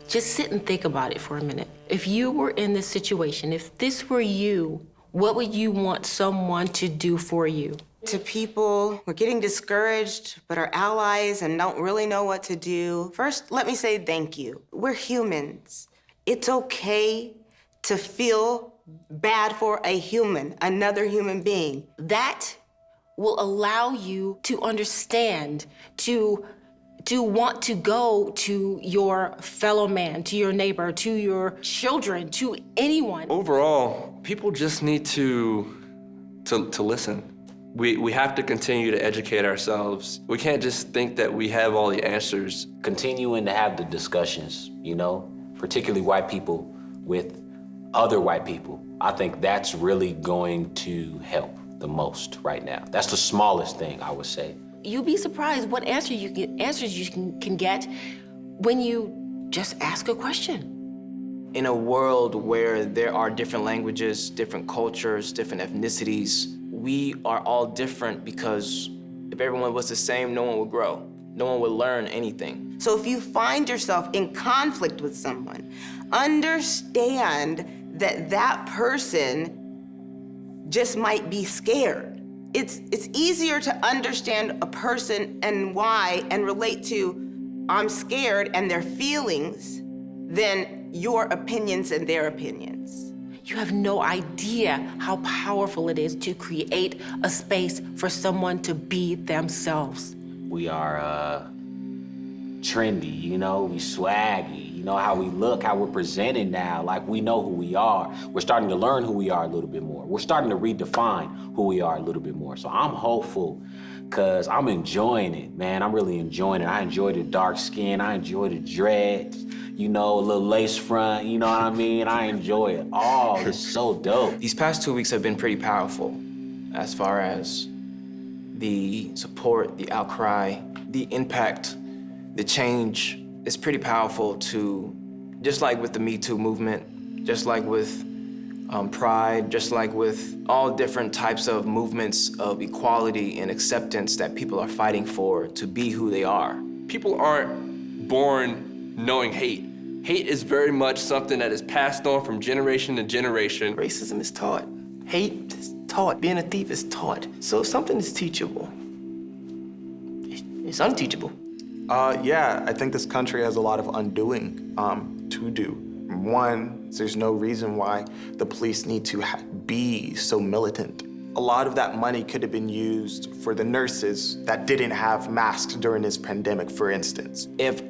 Just sit and think about it for a minute. If you were in this situation, if this were you, what would you want someone to do for you? To people who are getting discouraged but are allies and don't really know what to do, first, let me say thank you. We're humans. It's okay to feel bad for a human, another human being. That will allow you to understand, to want to go to your fellow man, to your neighbor, to your children, to anyone. Overall, people just need to listen. We have to continue to educate ourselves. We can't just think that we have all the answers. Continuing to have the discussions, you know, particularly white people with other white people. I think that's really going to help the most right now. That's the smallest thing, I would say. You'll be surprised what answers you can get when you just ask a question. In a world where there are different languages, different cultures, different ethnicities, we are all different because if everyone was the same, no one would grow. No one would learn anything. So if you find yourself in conflict with someone, understand that that person just might be scared. It's easier to understand a person and why and relate to I'm scared and their feelings than your opinions and their opinions. You have no idea how powerful it is to create a space for someone to be themselves. We are trendy, you know, we swaggy, you know, how we look, how we're presented now, like we know who we are. We're starting to learn who we are a little bit more. We're starting to redefine who we are a little bit more. So I'm hopeful, cause I'm enjoying it, man. I'm really enjoying it. I enjoy the dark skin, I enjoy the dreads, you know, a little lace front, you know what I mean? I enjoy it all, it's so dope. These past 2 weeks have been pretty powerful as far as the support, the outcry, the impact, the change is pretty powerful to, just like with the Me Too movement, just like with Pride, just like with all different types of movements of equality and acceptance that people are fighting for to be who they are. People aren't born knowing hate. Hate is very much something that is passed on from generation to generation. Racism is taught. Hate is taught. Being a thief is taught. So if something is teachable, it's unteachable. Yeah, I think this country has a lot of undoing to do. One, there's no reason why the police need to be so militant. A lot of that money could have been used for the nurses that didn't have masks during this pandemic, for instance. If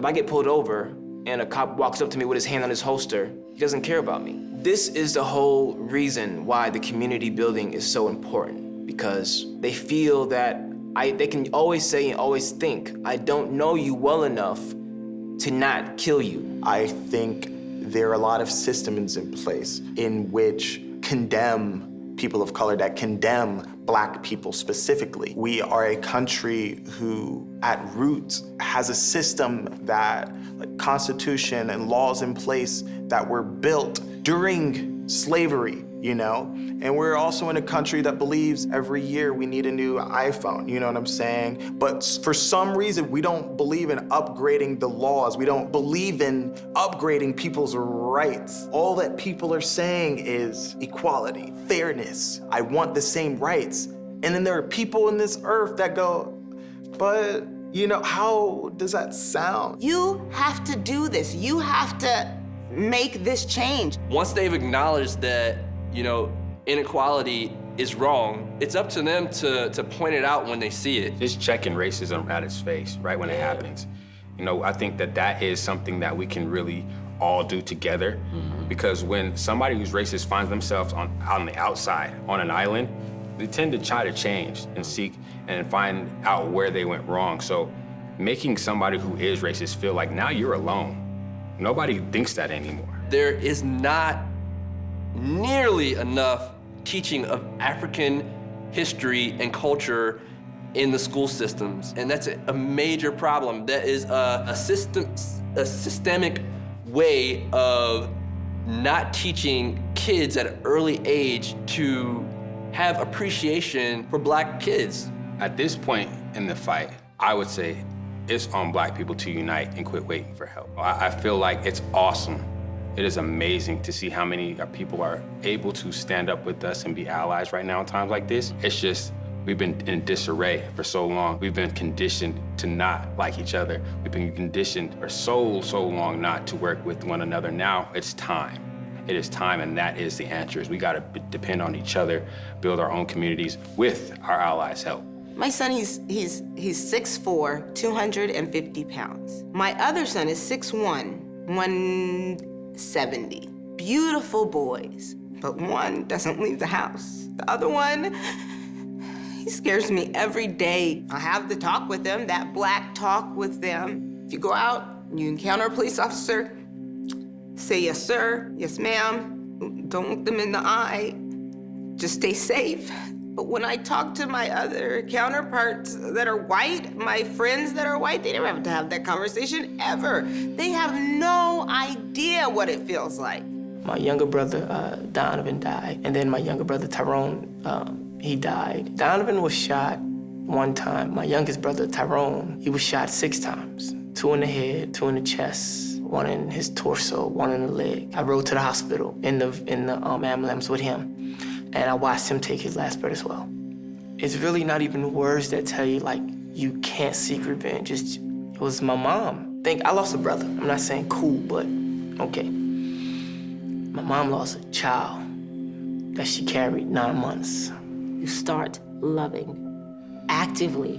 I get pulled over and a cop walks up to me with his hand on his holster, he doesn't care about me. This is the whole reason why the community building is so important, because they feel that they can always say and always think, I don't know you well enough to not kill you. I think there are a lot of systems in place in which condemn people of color, that condemn Black people specifically. We are a country who, at roots, has a system that, like constitution and laws in place that were built during slavery, you know? And we're also in a country that believes every year we need a new iPhone, you know what I'm saying? But for some reason, we don't believe in upgrading the laws. We don't believe in upgrading people's rights. All that people are saying is equality, fairness. I want the same rights. And then there are people in this earth that go, but, you know, how does that sound? You have to do this. You have to make this change. Once they've acknowledged that, you know, inequality is wrong, it's up to them to point it out when they see it. Just checking racism at its face, right when it happens. You know, I think that is something that we can really all do together, because when somebody who's racist finds themselves on the outside, on an island, they tend to try to change and seek and find out where they went wrong. So making somebody who is racist feel like now you're alone. Nobody thinks that anymore. There is not nearly enough teaching of African history and culture in the school systems, and that's a major problem. That is a systemic way of not teaching kids at an early age to have appreciation for Black kids. At this point in the fight, I would say it's on Black people to unite and quit waiting for help. I feel like it's awesome. It is amazing to see how many people are able to stand up with us and be allies right now in times like this. It's just, we've been in disarray for so long. We've been conditioned to not like each other. We've been conditioned for so long not to work with one another. Now it's time. It is time, and that is the answer. We gotta depend on each other, build our own communities with our allies' help. My son, he's 6'4", 250 pounds. My other son is 6'1", 170. Beautiful boys, but one doesn't leave the house. The other one, he scares me every day. I have the talk with them, that Black talk with them. If you go out, you encounter a police officer, say yes, sir, yes, ma'am. Don't look them in the eye. Just stay safe. But when I talk to my other counterparts that are white, my friends that are white, they never have to have that conversation ever. They have no idea what it feels like. My younger brother, Donovan, died. And then my younger brother, Tyrone, he died. Donovan was shot one time. My youngest brother, Tyrone, he was shot 6 times. 2 in the head, 2 in the chest, 1 in his torso, 1 in the leg. I rode to the hospital in the ambulance with him, and I watched him take his last breath as well. It's really not even words that tell you, like, you can't seek revenge. It was my mom. I lost a brother. I'm not saying cool, but okay. My mom lost a child that she carried 9 months. You start loving, actively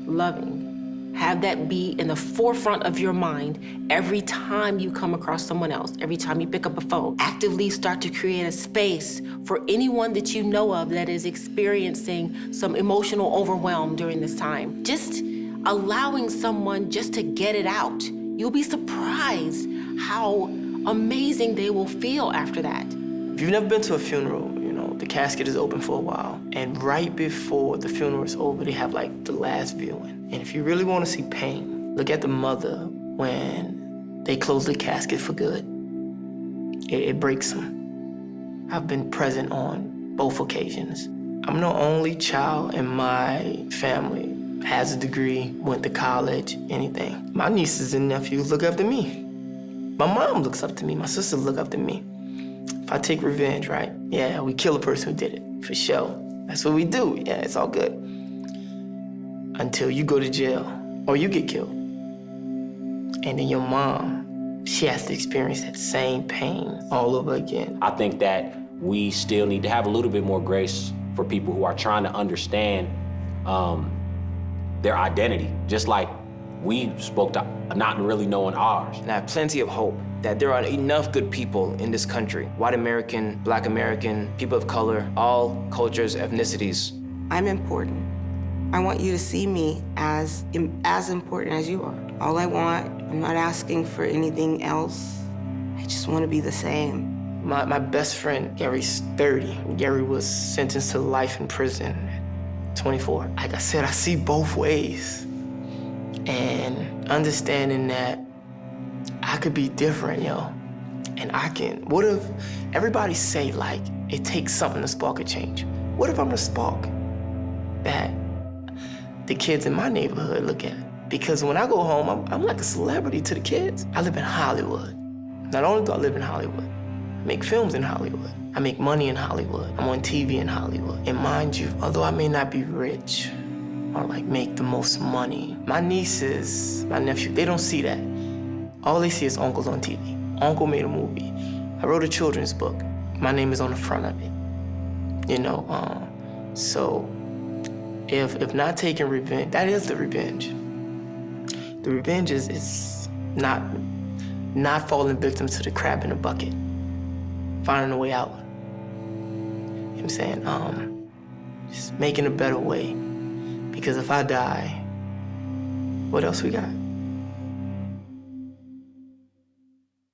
loving. Have that be in the forefront of your mind every time you come across someone else, every time you pick up a phone. Actively start to create a space for anyone that you know of that is experiencing some emotional overwhelm during this time. Just allowing someone just to get it out. You'll be surprised how amazing they will feel after that. If you've never been to a funeral, the casket is open for a while. And right before the funeral is over, they have like the last viewing. And if you really want to see pain, look at the mother when they close the casket for good. It breaks them. I've been present on both occasions. I'm the only child in my family has a degree, went to college, anything. My nieces and nephews look up to me. My mom looks up to me. My sisters look up to me. If I take revenge, right? Yeah, we kill a person who did it, for sure. That's what we do. Yeah, it's all good. Until you go to jail or you get killed. And then your mom, she has to experience that same pain all over again. I think that we still need to have a little bit more grace for people who are trying to understand their identity, just like we spoke to not really knowing ours. And I have plenty of hope that there are enough good people in this country, white American, Black American, people of color, all cultures, ethnicities. I'm important. I want you to see me as important as you are. All I want, I'm not asking for anything else. I just want to be the same. My best friend, Gary's 30. Gary was sentenced to life in prison at 24. Like I said, I see both ways. And understanding that I could be different, and what if everybody say, like, it takes something to spark a change? What if I'm the spark that the kids in my neighborhood look at? Because when I go home, I'm like a celebrity to the kids. I live in Hollywood. Not only do I live in Hollywood, I make films in Hollywood. I make money in Hollywood. I'm on TV in Hollywood. And mind you, although I may not be rich or like make the most money, my nieces, my nephew, they don't see that. All they see is uncles on TV. Uncle made a movie. I wrote a children's book. My name is on the front of it. So if not taking revenge, that is the revenge. The revenge is not falling victim to the crab in the bucket, finding a way out. You know what I'm saying? Just making a better way. Because if I die, what else we got?